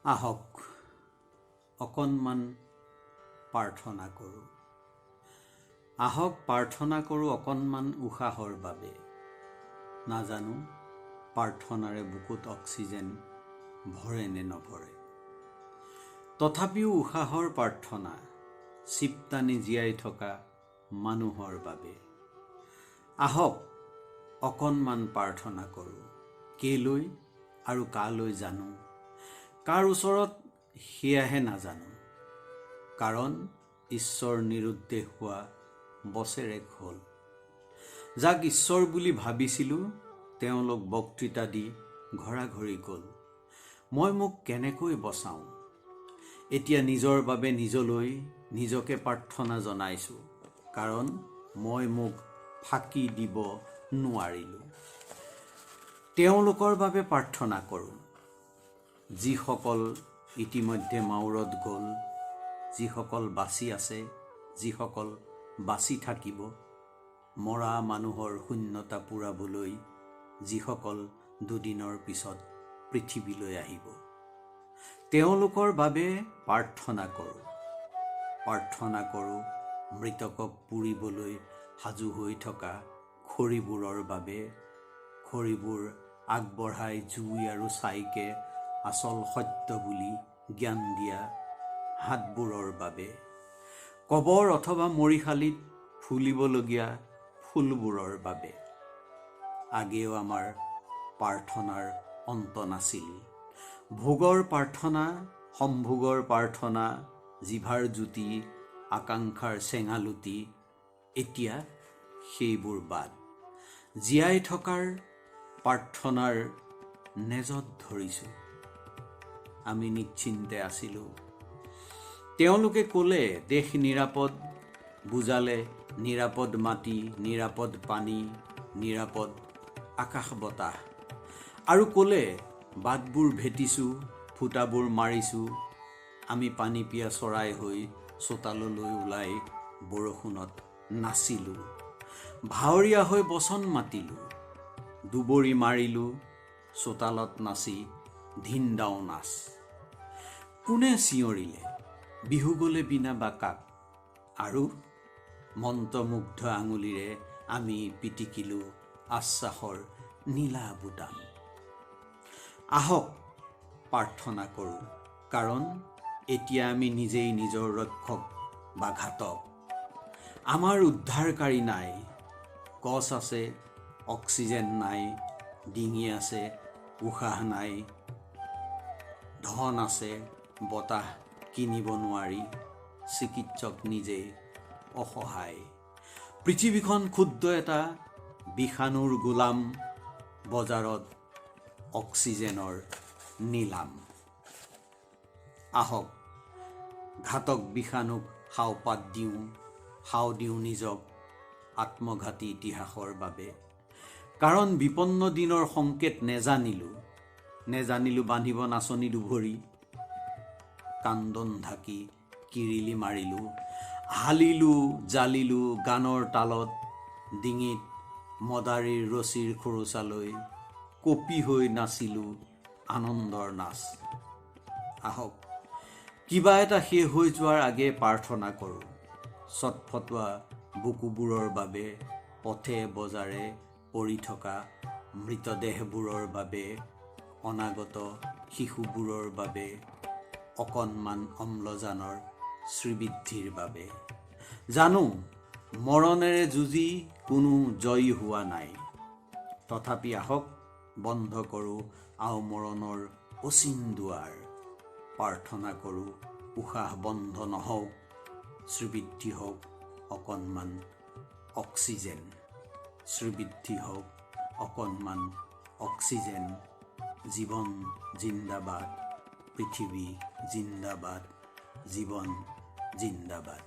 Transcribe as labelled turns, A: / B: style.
A: আহক অকণমান প্ৰাৰ্থনা কৰোঁ। আহক প্ৰাৰ্থনা কৰোঁ অকণমান উশাহৰ বাবে। নাজানো প্ৰাৰ্থনাৰে বুকুত অক্সিজেন ভৰে নে নভৰে। তথাপিও উশাহৰ প্ৰাৰ্থনা চিপটানি জীয়াই থকা মানুহৰ বাবে। আহক অকণমান প্ৰাৰ্থনা কৰোঁ। কেলৈ আৰু কালৈ জানো, কাৰ ওচৰত সেয়াহে নাজানো। কাৰণ ঈশ্বৰ নিৰুদ্দেশ হোৱা বছৰেক হ'ল। যাক ঈশ্বৰ বুলি ভাবিছিলোঁ তেওঁলোক বক্তৃতা দি ঘৰাঘৰি গ'ল। মই মোক কেনেকৈ বচাওঁ? এতিয়া নিজৰ বাবে নিজলৈ নিজকে প্ৰাৰ্থনা জনাইছোঁ। কাৰণ মই মোক ফাঁকি দিব নোৱাৰিলোঁ। তেওঁলোকৰ বাবে প্ৰাৰ্থনা কৰোঁ যিসকল ইতিমধ্যে মাউৰত গ'ল, যিসকল বাচি আছে, যিসকল বাচি থাকিব, মৰা মানুহৰ শূন্যতা পূৰাবলৈ যিসকল দুদিনৰ পিছত পৃথিৱীলৈ আহিব। তেওঁলোকৰ বাবে প্ৰাৰ্থনা কৰোঁ। প্ৰাৰ্থনা কৰোঁ মৃতকক পুৰিবলৈ সাজু হৈ থকা খৰিবোৰৰ বাবে। খৰিবোৰ আগবঢ়াই জুই আৰু ছাইকে আচল সত্য বুলি জ্ঞান দিয়া হাতবোৰৰ বাবে। কবৰ অথবা মৰিশালিত ফুলিবলগীয়া ফুলবোৰৰ বাবে। আগেও আমাৰ প্ৰাৰ্থনাৰ অন্ত নাছিল। ভোগৰ প্ৰাৰ্থনা, সম্ভোগৰ প্ৰাৰ্থনা, জিভাৰ জ্যোতি, আকাংক্ষাৰ চেঙালুটি, এতিয়া সেইবোৰ বাদ। জীয়াই থকাৰ প্ৰাৰ্থনাৰ নেজত ধৰিছোঁ। আমি নিশ্চিন্তে আছিলোঁ। তেওঁলোকে ক'লে দেশ নিৰাপদ, বুজালে নিৰাপদ মাটি, নিৰাপদ পানী, নিৰাপদ আকাশ বতাহ। আৰু ক'লে বাটবোৰ ভেটিছোঁ, ফুটাবোৰ মাৰিছোঁ। আমি পানী পিয়া চৰাই হৈ চোতাললৈ ওলাই বৰষুণত নাচিলোঁ। ভাৱৰীয়া হৈ বচন মাতিলোঁ। দুবৰি মাৰিলোঁ চোতালত নাচি ধিনদাও নাচ। কোনে চিঞৰিলে বিহু গ'লে বিনা বাকাক। আৰু মন্ত্ৰমুগ্ধ আঙুলিৰে আমি পিটিকিলোঁ আশ্বাসৰ নীলা বুটাম। আহক প্ৰাৰ্থনা কৰোঁ। কাৰণ এতিয়া আমি নিজেই নিজৰ ৰক্ষক বা ঘাতক। আমাৰ উদ্ধাৰকাৰী নাই। গছ আছে, অক্সিজেন নাই। ডিঙি আছে, উশাহ নাই। ধন আছে, বতাহ কিনিব নোৱাৰি। চিকিৎসক নিজেই অসহায়। পৃথিৱীখন ক্ষুদ্ৰ এটা বিষাণুৰ গোলাম, বজাৰত অক্সিজেনৰ নিলাম। আহক ঘাতক বিষাণুক সাওপাত দিওঁ, সাও দিওঁ নিজক আত্মঘাতী ইতিহাসৰ বাবে। কাৰণ বিপন্ন দিনৰ সংকেত নেজানিলোঁ বান্ধিব নাচনি দুভৰি। কান্দন ঢাকি কিৰিলি মাৰিলোঁ, হালিলোঁ জালিলোঁ গানৰ তালত। ডিঙিত মদাৰীৰ ৰছীৰ খোৰোচালৈ কপি হৈ নাচিলোঁ আনন্দৰ নাচ। আহক কিবা এটা শেষ হৈ যোৱাৰ আগে প্ৰাৰ্থনা কৰোঁ। চটফটোৱা বুকুবোৰৰ বাবে, পথে বজাৰে পৰি থকা মৃতদেহবোৰৰ বাবে, অনাগত শিশুবোৰৰ বাবে, অকণমান অম্লজানৰ শ্ৰীবৃদ্ধিৰ বাবে। জানো মৰণেৰে যুঁজি কোনো জয়ী হোৱা নাই। তথাপি আহক বন্ধ কৰোঁ আওমৰণৰ অচিন দুৱাৰ। প্ৰাৰ্থনা কৰোঁ উশাহ বন্ধ নহওক, শ্ৰীবৃদ্ধি হওক অকণমান অক্সিজেন। শ্ৰীবৃদ্ধি হওক অকণমান অক্সিজেন। জীৱন জিন্দাবাদ, পৃথিৱী জিন্দাবাদ, জীৱন জিন্দাবাদ।